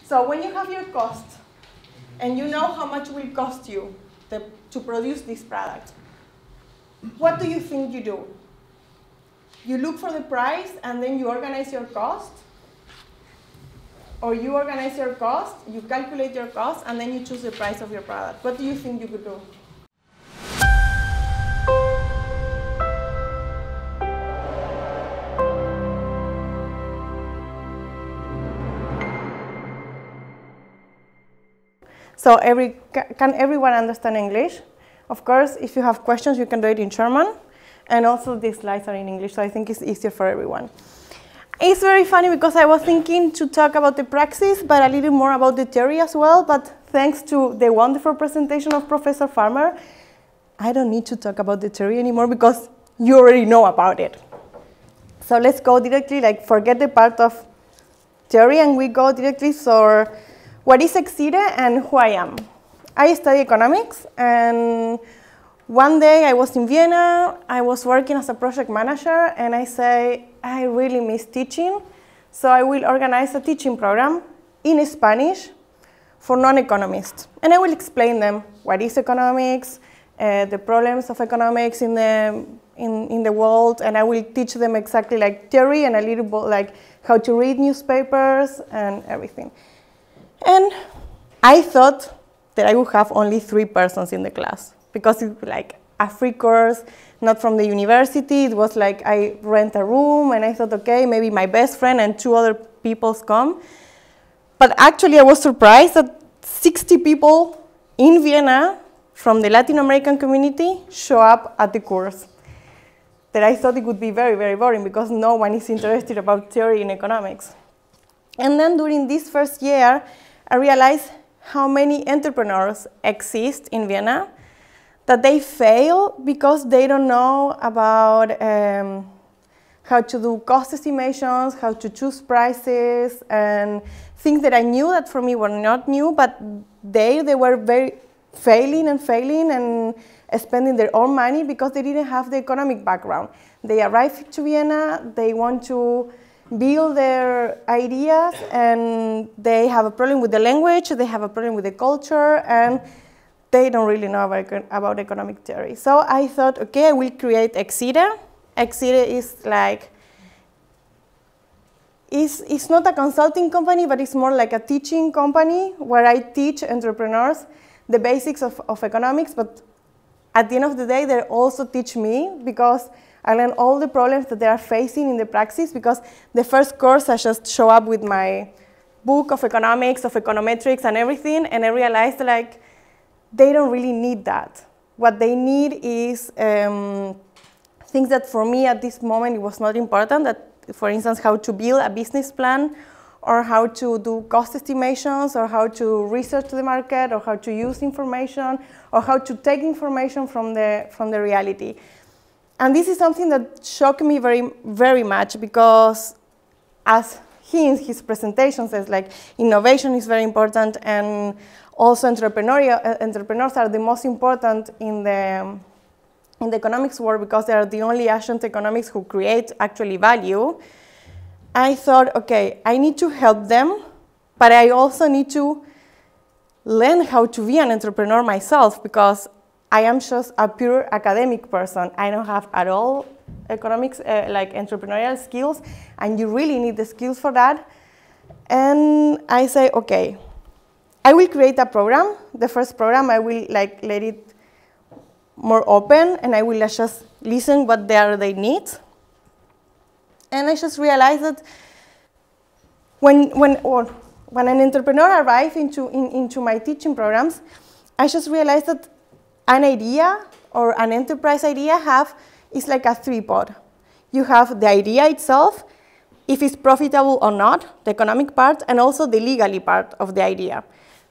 So when you have your cost, and you know how much it will cost you to produce this product, what do you think you do? You look for the price, and then you organize your cost? Or you organize your cost, you calculate your cost, and then you choose the price of your product? What do you think you could do? So can everyone understand English? Of course, if you have questions, you can do it in German. And also, these slides are in English, so I think it's easier for everyone. It's very funny because I was thinking to talk about the praxis, but a little more about the theory as well. But thanks to the wonderful presentation of Professor Farmer, I don't need to talk about the theory anymore because you already know about it. So let's go directly, like forget the part of theory, and we go directly for what is Exide and who I am. I study economics, and one day I was in Vienna, I was working as a project manager, and I say, I really miss teaching, so I will organize a teaching program in Spanish for non-economists. And I will explain them what is economics, the problems of economics in the world, and I will teach them exactly like theory and a little bit like how to read newspapers and everything. And I thought that I would have only 3 persons in the class because it's like a free course, not from the university. It was like I rent a room, and I thought, okay, maybe my best friend and 2 other people come. But actually, I was surprised that 60 people in Vienna from the Latin American community show up at the course. That I thought it would be very, very boring because no one is interested about theory in economics. And then during this first year, I realized how many entrepreneurs exist in Vienna, that they fail because they don't know about how to do cost estimations, how to choose prices, and things that I knew that for me were not new, but they were very failing and spending their own money because they didn't have the economic background. They arrived to Vienna, they want to build their ideas, and they have a problem with the language, they have a problem with the culture, and they don't really know about economic theory. So I thought, okay, I will create Exide. Exide is like, it's not a consulting company, but it's more like a teaching company where I teach entrepreneurs the basics of economics, but at the end of the day, they also teach me because I learned all the problems that they are facing in the praxis, because the first course I just show up with my book of economics, of econometrics and everything, and I realized like they don't really need that. What they need is things that for me at this moment it was not important, that for instance how to build a business plan, or how to do cost estimations, or how to research the market, or how to use information, or how to take information from the reality. And this is something that shocked me very, very much, because as he in his presentation says, like, innovation is very important, and also entrepreneurs are the most important in the economics world because they are the only agent economics who create actually value. I thought, okay, I need to help them, but I also need to learn how to be an entrepreneur myself, because I am just a pure academic person. I don't have at all economics, like entrepreneurial skills, and you really need the skills for that. And I say, okay, I will create a program. The first program, I will like let it more open, and I will just listen what they need. And I just realized that when an entrepreneur arrives into my teaching programs, I just realized that an idea or an enterprise idea is like a three-pod. You have the idea itself, if it's profitable or not, the economic part, and also the legally part of the idea.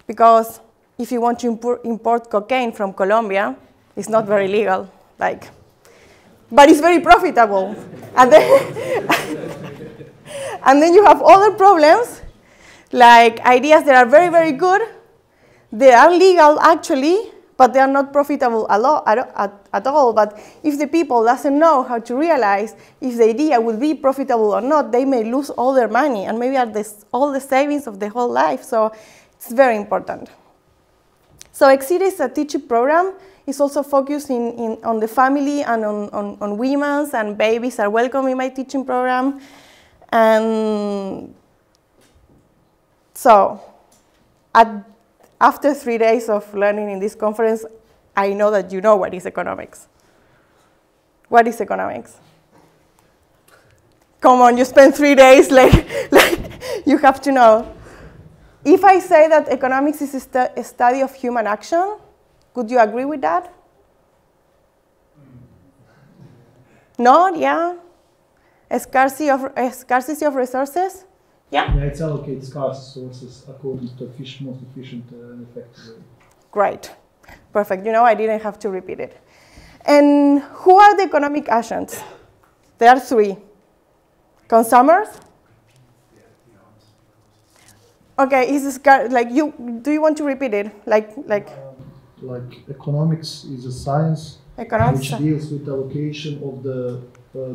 Because if you want to import cocaine from Colombia, it's not very legal, but it's very profitable. And then you have other problems, like ideas that are very, very good, they are legal actually, but they are not profitable at all. But if the people doesn't know how to realize if the idea will be profitable or not, they may lose all their money and maybe all the savings of their whole life. So it's very important. So Exceed is a teaching program. It's also focused on the family and on women, and babies are welcome in my teaching program. And so after 3 days of learning in this conference, I know that you know what is economics. What is economics? Come on, you spend 3 days, like you have to know. If I say that economics is a study of human action, would you agree with that? No? Yeah? A scarcity of resources? Yeah? Yeah, it's allocate scarce resources according to most efficient and effective way. Great. Perfect. You know, I didn't have to repeat it. And who are the economic agents? There are 3. Consumers? Okay, is this like you? Do you want to repeat it? Like economics is a science which deals with allocation of the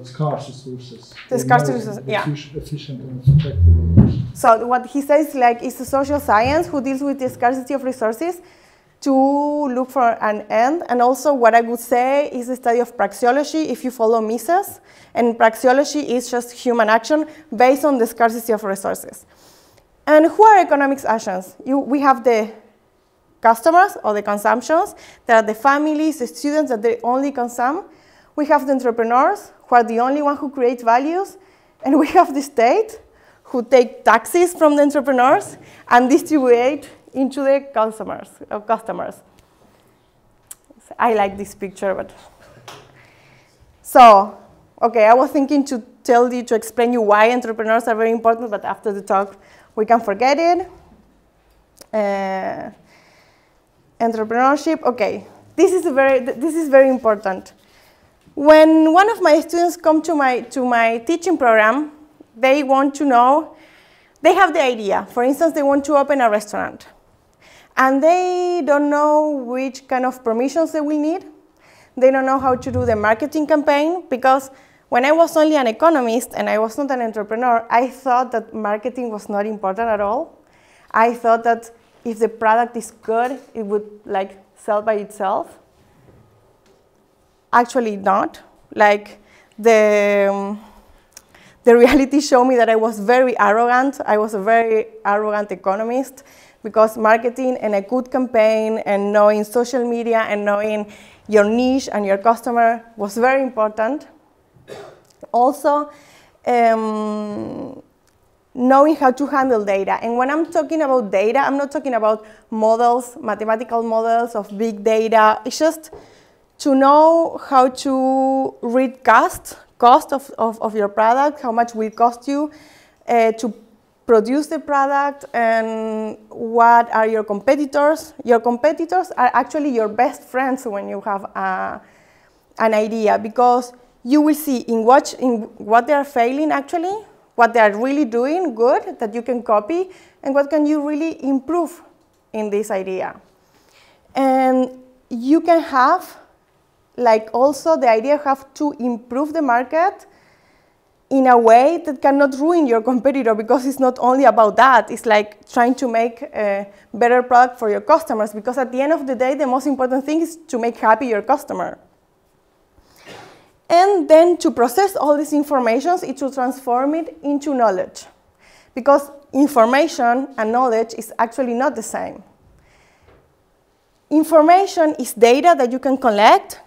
scarce resources. The scarce resources, yeah. Efficient and effective. So what he says, like, is a social science who deals with the scarcity of resources to look for an end. And also what I would say is the study of praxeology if you follow Mises. And praxeology is just human action based on the scarcity of resources. And who are economics agents? We have the customers or the consumptions. There are the families, the students that they only consume. We have the entrepreneurs who are the only one who create values. And we have the state who take taxes from the entrepreneurs and distribute into the customers. I like this picture, but so, okay, I was thinking to explain you why entrepreneurs are very important, but after the talk, we can forget it. Entrepreneurship, okay. This is very important. When one of my students come to my teaching program, they want to know, they have the idea. For instance, they want to open a restaurant. And they don't know which kind of permissions they will need. They don't know how to do the marketing campaign, because when I was only an economist and I was not an entrepreneur, I thought that marketing was not important at all. I thought that if the product is good, it would like sell by itself. Actually not. Like the reality showed me that I was very arrogant. I was a very arrogant economist, because marketing and a good campaign and knowing social media and knowing your niche and your customer was very important. Also, knowing how to handle data. And when I'm talking about data, I'm not talking about models, mathematical models of big data. It's just to know how to read cost of your product, how much will cost you to produce the product, and what are your competitors. Your competitors are actually your best friends when you have an idea, because you will see in what they are failing actually, what they are really doing good that you can copy, and what can you really improve in this idea. And you can have, like also the idea have to improve the market in a way that cannot ruin your competitor, because it's not only about that. It's like trying to make a better product for your customers, because at the end of the day, the most important thing is to make happy your customer. And then to process all these informations, it should transform it into knowledge, because information and knowledge is actually not the same. Information is data that you can collect,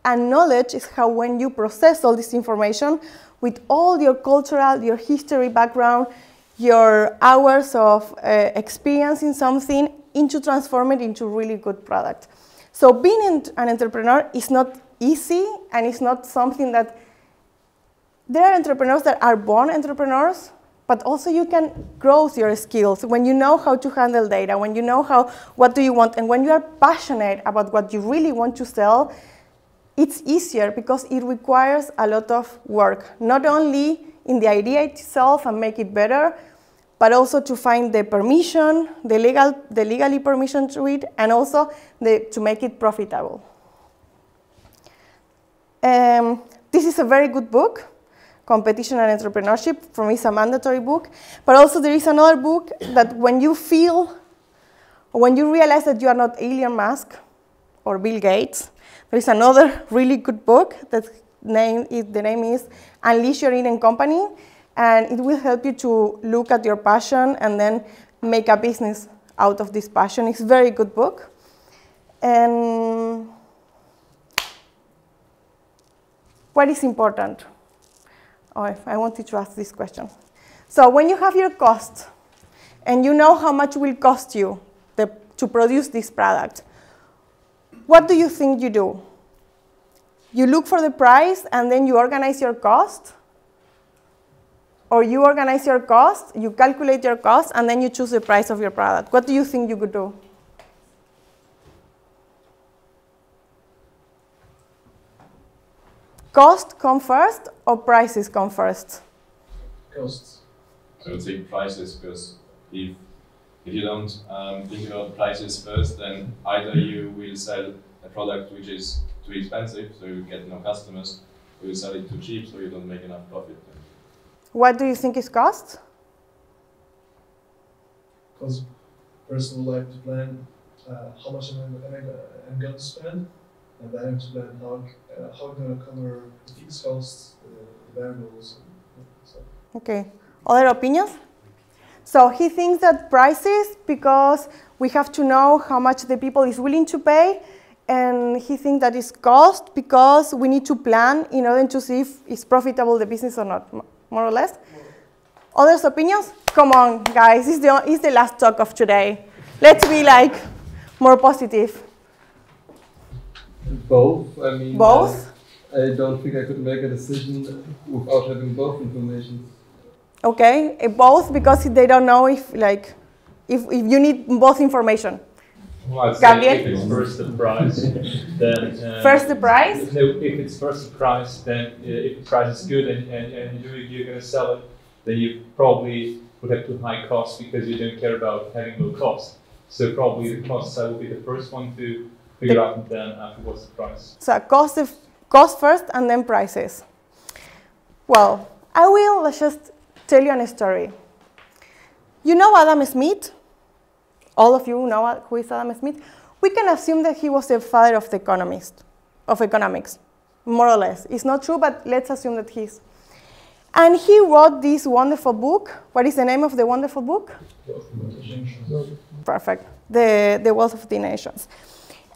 and knowledge is how when you process all this information with all your cultural, your history background, your hours of experience in something, into transform it into really good product. So being an entrepreneur is not easy, and it's not something that, there are entrepreneurs that are born entrepreneurs, but also you can grow your skills when you know how to handle data, when you know what do you want, and when you are passionate about what you really want to sell, it's easier because it requires a lot of work, not only in the idea itself and make it better, but also to find the permission, the legally permission to it, and also to make it profitable. This is a very good book, Competition and Entrepreneurship. For me, it's a mandatory book. But also there is another book that when you realize that you are not Elon Musk or Bill Gates, there is another really good book that the name is Unleash Your Inner Company, and it will help you to look at your passion and then make a business out of this passion. It's a very good book. And what is important? Oh, I wanted to ask this question. So when you have your cost and you know how much it will cost you to produce this product, what do you think you do? You look for the price and then you organize your cost? Or you organize your cost, you calculate your cost, and then you choose the price of your product? What do you think you could do? Cost come first or prices come first? Costs. I would say prices, because if you don't think about prices first, then either you will sell a product which is too expensive, so you get no customers, or you sell it too cheap, so you don't make enough profit. What do you think is cost? Because first would like to plan how much I'm going to spend, and then I have to plan how I'm going to cover the fixed costs, the variables, and so. Okay. Other opinions? So he thinks that prices, because we have to know how much the people is willing to pay, and he thinks that it's cost because we need to plan in order to see if it's profitable, the business, or not, more or less. Others' opinions? Come on, guys, it's the last talk of today. Let's be like more positive. Both. I mean, both? I don't think I could make a decision without having both information. Okay, both, because they don't know if you need both information. Well, I'd say if it's first the price, then... first the price? No, if it's first the price, then if the price is good and you're going to sell it, then you probably would have too high costs because you don't care about having low cost. So probably the cost side will be the first one to figure out, and then afterwards the price. So cost first and then prices. Well, I will just tell you a story. You know Adam Smith? All of you know who is Adam Smith. We can assume that he was the father of economics, more or less. It's not true, but let's assume that he's. And he wrote this wonderful book. What is the name of the wonderful book? Perfect. The Wealth of the Nations.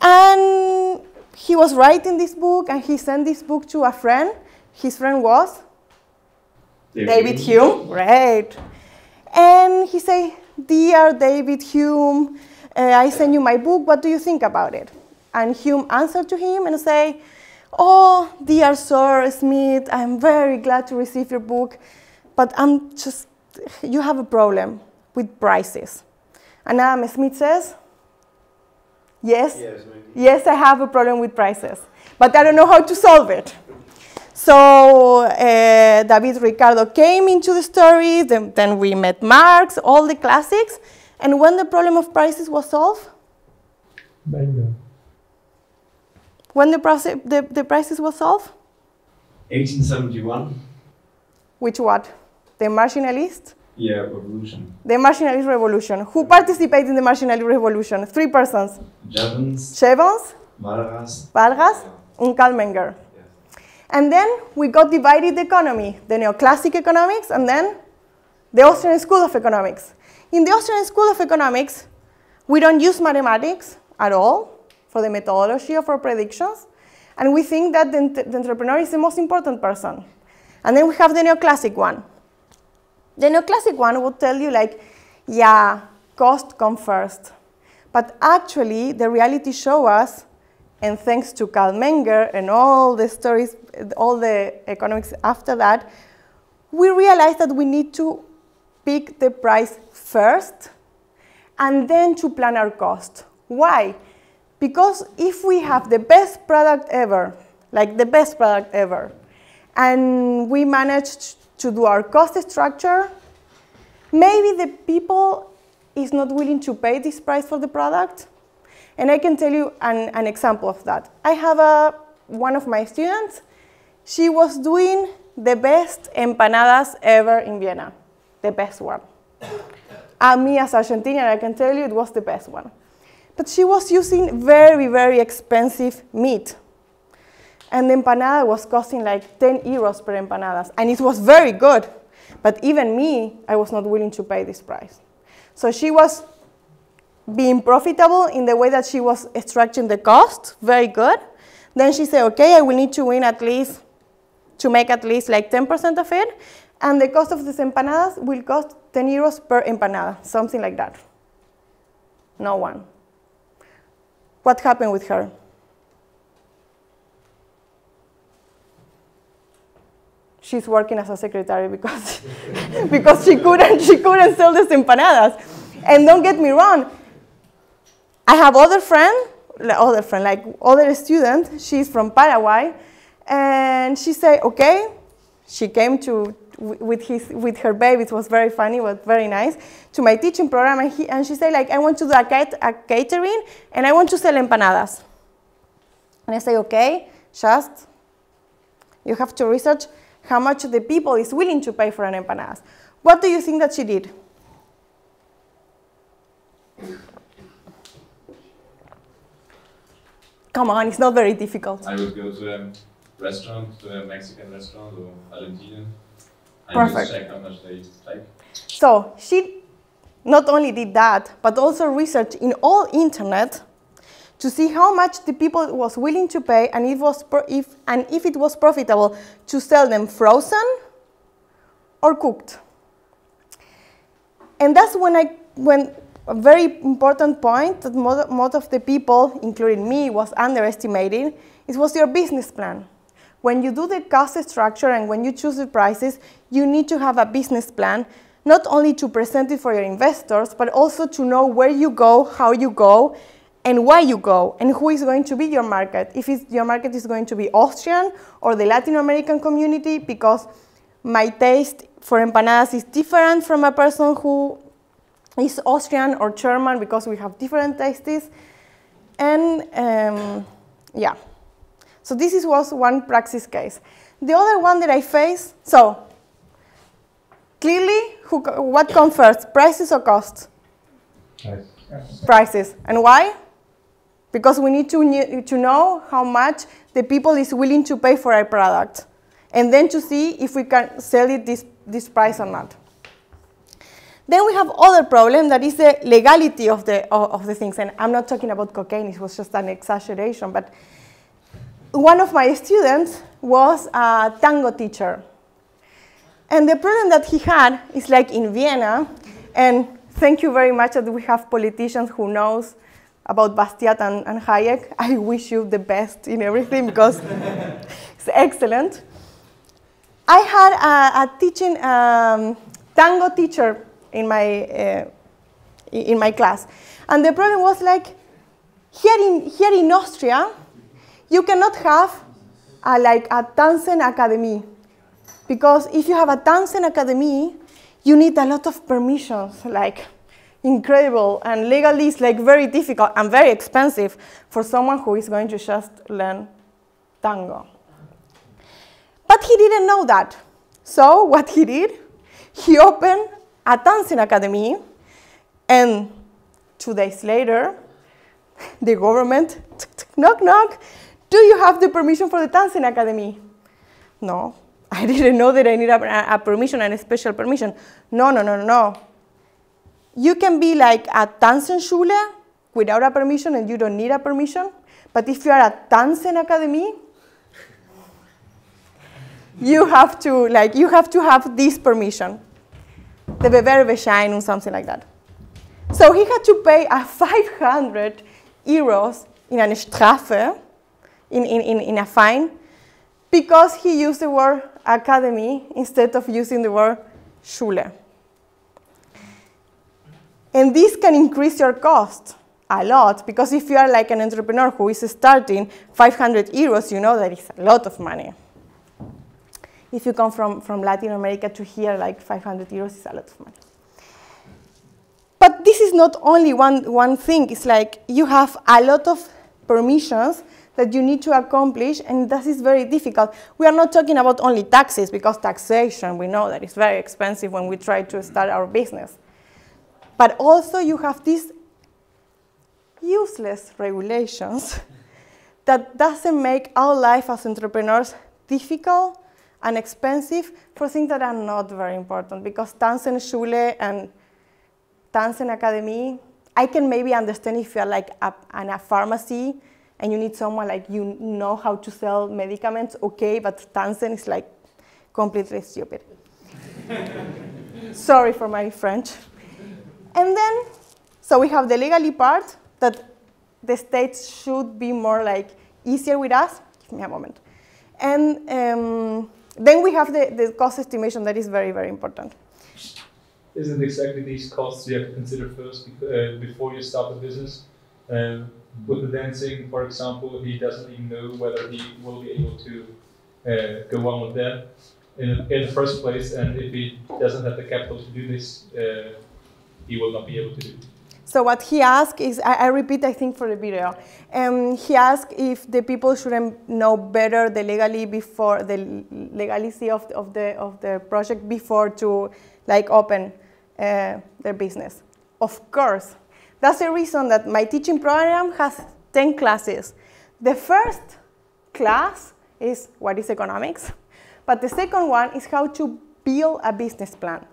And he was writing this book, and he sent this book to a friend. His friend was? David Hume. Great. And he said, "Dear David Hume, I send you my book. What do you think about it?" And Hume answered to him and say, "Oh, dear Sir Smith, I'm very glad to receive your book, but you have a problem with prices." And Adam Smith says, yes, I have a problem with prices, but I don't know how to solve it. So David Ricardo came into the story, then we met Marx, all the classics, and when the problem of prices was solved? Bingo. When the prices was solved? 1871. Which what? The marginalist? Yeah, revolution. The marginalist revolution. Who participated in the marginalist revolution? 3 persons. Jevons, Vargas, and Karl Menger. And then we got divided economy, the neoclassic economics, and then the Austrian School of Economics. In the Austrian School of Economics, we don't use mathematics at all for the methodology of our predictions, and we think that the entrepreneur is the most important person. And then we have the neoclassic one. The neoclassic one will tell you yeah, cost comes first. But actually, the reality shows us, and thanks to Karl Menger and all the stories, all the economics after that, we realized that we need to pick the price first and then to plan our cost. Why? Because if we have the best product ever, and we managed to do our cost structure, maybe the people is not willing to pay this price for the product. And I can tell you an example of that. I have one of my students. She was doing the best empanadas ever in Vienna, the best one. Me as Argentinian, I can tell you it was the best one. But she was using very, very expensive meat. And the empanada was costing like 10 euros per empanadas. And it was very good. But even me, I was not willing to pay this price. So she was being profitable in the way that she was extracting the cost, very good. Then she said, okay, I will need to make at least like 10% of it. And the cost of these empanadas will cost 10 euros per empanada, something like that. No one. What happened with her? She's working as a secretary because, because she couldn't sell these empanadas. And don't get me wrong, I have other student, she's from Paraguay, and she said, okay, she came with her baby, it was very funny, but very nice, to my teaching program, and she said, like, I want to do a catering, and I want to sell empanadas. And I say, okay, just, you have to research how much the people is willing to pay for an empanadas. What do you think that she did? Come on, it's not very difficult. I would go to a restaurant, to a Mexican restaurant or Argentinian, and Perfect. just check how much they take. So she not only did that, but also researched in all internet to see how much the people was willing to pay and if it was profitable to sell them frozen or cooked. And that's when a very important point that most of the people, including me, was underestimating, it was your business plan. When you do the cost structure and when you choose the prices, you need to have a business plan, not only to present it for your investors, but also to know where you go, how you go, and why you go, and who is going to be your market. If your market is going to be Austrian or the Latin American community, because my taste for empanadas is different from a person who is Austrian or German, because we have different tastes. And yeah, so this was one practice case. The other one that I faced, so clearly, what comes first, prices or costs? Prices. And why? Because we need to know how much the people is willing to pay for our product, and then to see if we can sell it this price or not. Then we have other problem, that is the legality of the things. And I'm not talking about cocaine, it was just an exaggeration, but one of my students was a tango teacher. And the problem that he had is like in Vienna, and thank you very much that we have politicians who knows about Bastiat and Hayek. I wish you the best in everything because it's excellent. I had a teaching tango teacher in my class, and the problem was like here in Austria, you cannot have like a Tanzen Academy, because if you have a Tanzen Academy, you need a lot of permissions, like incredible, and legally it's like very difficult and very expensive for someone who is going to just learn tango. But he didn't know that. So what he did, he opened a Tanzen Academy, and 2 days later, the government, knock, knock, do you have the permission for the Tanzen Academy? No, I didn't know that I need a permission and a special permission. No. You can be like a Tanzenschule without a permission and you don't need a permission, but if you are a Tanzen Academy, you have to have this permission, the Bewerberschein or something like that. So he had to pay 500 euros in a Strafe, in a fine, because he used the word academy instead of using the word Schule. And this can increase your cost a lot, because if you are like an entrepreneur who is starting, 500 euros, you know that is a lot of money. If you come from Latin America to here, like 500 euros is a lot of money. is not only one thing. It's like you have a lot of permissions that you need to accomplish, and that is very difficult. We are not talking about only taxes, because taxation, we know that it's very expensive when we try to start our business. But also you have these useless regulations that doesn't make our life as entrepreneurs difficult and expensive for things that are not very important, because Tanzschule and Tanzen Academy, I can maybe understand if you're like in a pharmacy and you need someone like you know how to sell medicaments, okay, but Tanzen is like completely stupid. Sorry for my French. And then, so we have the legally part that the states should be more like easier with us. Give me a moment. And then we have the cost estimation that is very, very important. Isn't exactly these costs you have to consider first before you start the business? With the dancing, for example, he doesn't even know whether he will be able to go on with that in the first place, and if he doesn't have the capital to do this, he will not be able to do it. So what he asked is, I repeat, I think, for the video. He asked if the people shouldn't know better the legality of the project before to like open their business. Of course. That's the reason that my teaching program has 10 classes. The first class is what is economics, but the second one is how to build a business plan.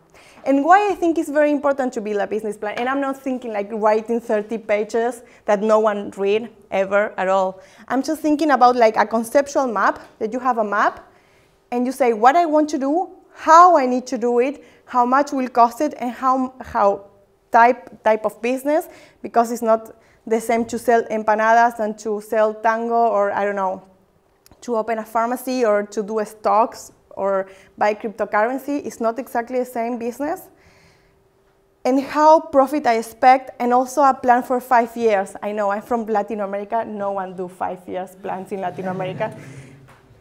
And why I think it's very important to build a business plan, and I'm not thinking like writing 30 pages that no one read ever at all. I'm just thinking about like a conceptual map, that you have a map, and you say what I want to do, how I need to do it, how much will cost it, and how type of business, because it's not the same to sell empanadas than to sell tango, or I don't know, to open a pharmacy or to do stocks or buy cryptocurrency. It's not exactly the same business. And how profit I expect, and also a plan for 5 years. I know I'm from Latin America, no one do 5 years plans in Latin America.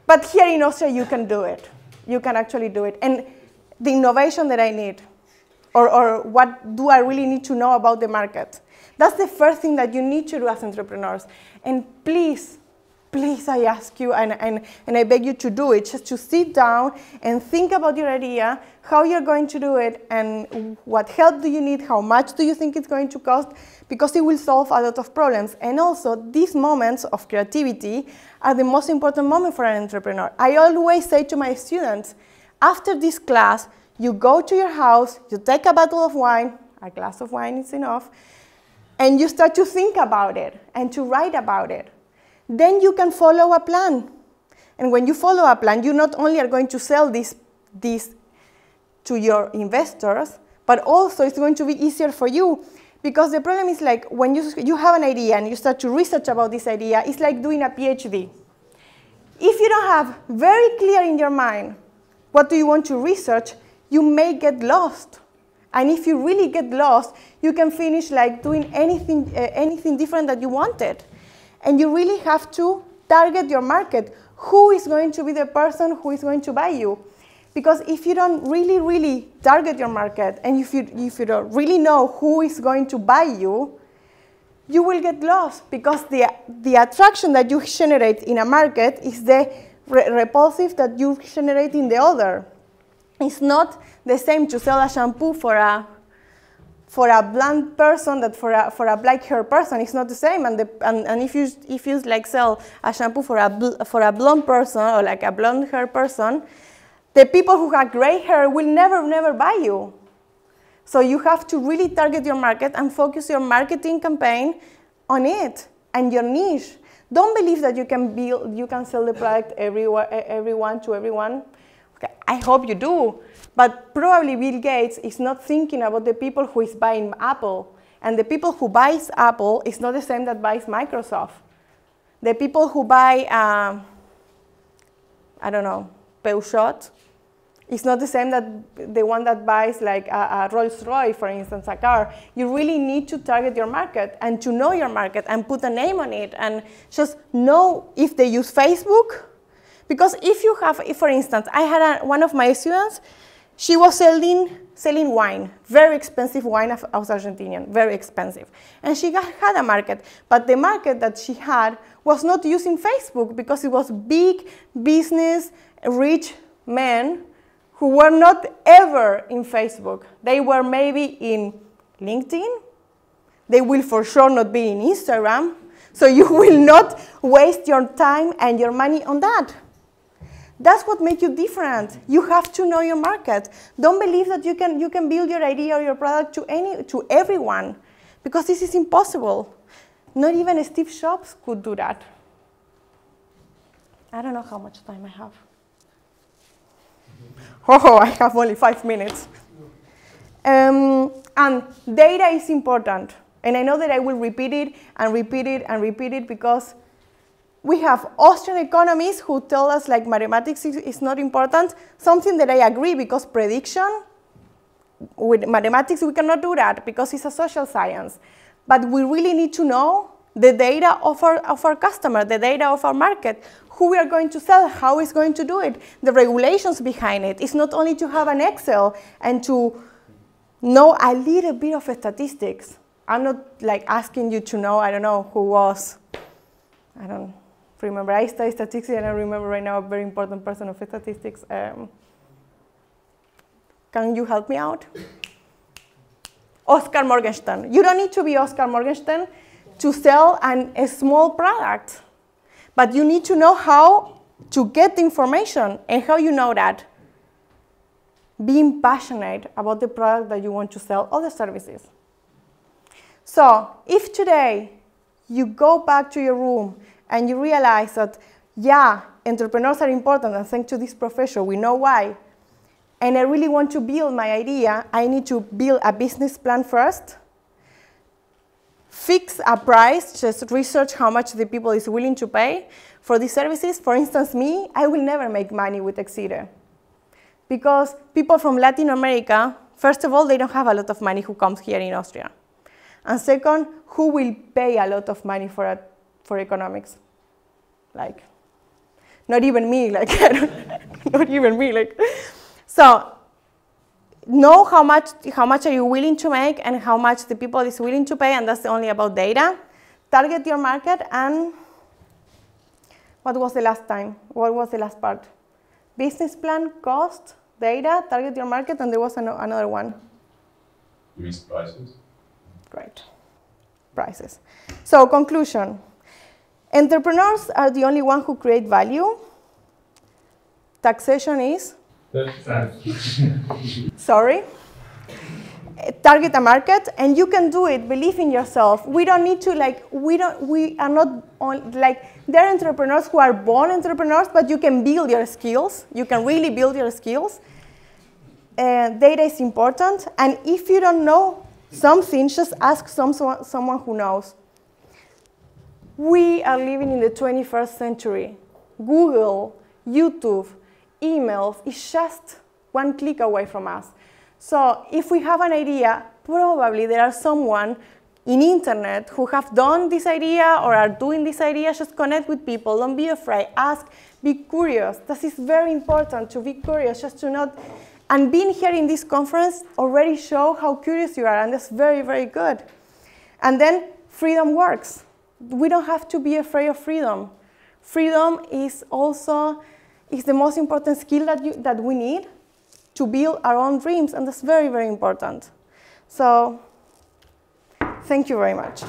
But here in Austria, you can do it. You can actually do it. And the innovation that I need, or what do I really need to know about the market? That's the first thing that you need to do as entrepreneurs. And please, please, I ask you, and I beg you to do it, just to sit down and think about your idea, how you're going to do it, and what help do you need, how much do you think it's going to cost, because it will solve a lot of problems. And also, these moments of creativity are the most important moment for an entrepreneur. I always say to my students, after this class, you go to your house, you take a bottle of wine, a glass of wine is enough, and you start to think about it and to write about it. Then you can follow a plan. And when you follow a plan, you not only are going to sell this to your investors, but also it's going to be easier for you. Because the problem is like when you have an idea and you start to research about this idea, it's like doing a PhD. If you don't have very clear in your mind what do you want to research, you may get lost. And if you really get lost, you can finish like doing anything different that you wanted. And you really have to target your market. Who is going to be the person who is going to buy you? Because if you don't really target your market, and if you don't really know who is going to buy you, you will get lost, because the attraction that you generate in a market is the repulsive that you generate in the other. It's not the same to sell a shampoo for a blonde person that for a black hair person. It's not the same. And if you like sell a shampoo for a blonde person or like a blonde hair person, the people who have gray hair will never buy you. So you have to really target your market and focus your marketing campaign on it and your niche. Don't believe that you can sell the product everyone to everyone. Okay, I hope you do, but probably Bill Gates is not thinking about the people who is buying Apple, and the people who buys Apple is not the same that buys Microsoft. The people who buy, I don't know, Peugeot, it's not the same that the one that buys like a Rolls-Royce, for instance, a car. You really need to target your market and to know your market and put a name on it and just know if they use Facebook. Because if you have, for instance, I had one of my students, she was selling wine, very expensive wine of Argentinian, very expensive. And she had a market, but the market that she had was not using Facebook because it was big business, rich men who were not ever in Facebook. They were maybe in LinkedIn. They will for sure not be in Instagram. So you will not waste your time and your money on that. That's what makes you different. You have to know your market. Don't believe that you can build your idea or your product to everyone, because this is impossible. Not even Steve Jobs could do that. I don't know how much time I have. Oh, I have only 5 minutes. And data is important. And I know that I will repeat it and repeat it and repeat it because we have Austrian economists who tell us like mathematics is not important, something that I agree because prediction, with mathematics we cannot do that because it's a social science. But we really need to know the data of our customer, the data of our market, who we are going to sell, how it's going to do it, the regulations behind it. It's not only to have an Excel and to know a little bit of statistics. I'm not like asking you to know, I don't know who was, I don't remember. I study statistics and I remember right now a very important person of statistics. Can you help me out? Oscar Morgenstern. You don't need to be Oscar Morgenstern to sell a small product, but you need to know how to get the information. And how you know that? Being passionate about the product that you want to sell or the services. So if today you go back to your room and you realize that, yeah, entrepreneurs are important, and thanks to this professor, we know why, and I really want to build my idea, I need to build a business plan first, fix a price, just research how much the people is willing to pay for these services. For instance, me, I will never make money with Exire. Because people from Latin America, first of all, they don't have a lot of money who comes here in Austria. And second, who will pay a lot of money for economics? Like, not even me, like, not even me, like. So, know how much are you willing to make and how much the people is willing to pay, and that's only about data. Target your market, and what was the last time? What was the last part? Business plan, cost, data, target your market, and there was another one. List prices. Right, prices. So conclusion, entrepreneurs are the only ones who create value. Taxation is? Sorry. Target a market, and you can do it, believe in yourself. We don't need to we are not on, there are entrepreneurs who are born entrepreneurs, but you can build your skills. You can really build your skills. Data is important, and if you don't know something, just ask someone who knows. We are living in the 21st century. Google, YouTube, emails is just one click away from us. So if we have an idea, probably there are someone in internet who have done this idea or are doing this idea. Just connect with people. Don't be afraid. Ask. Be curious. This is very important, to be curious, just to not. And being here in this conference already show how curious you are, and that's very, very good. And then freedom works. We don't have to be afraid of freedom. Freedom is the most important skill that we need to build our own dreams, and that's very, very important. So, thank you very much.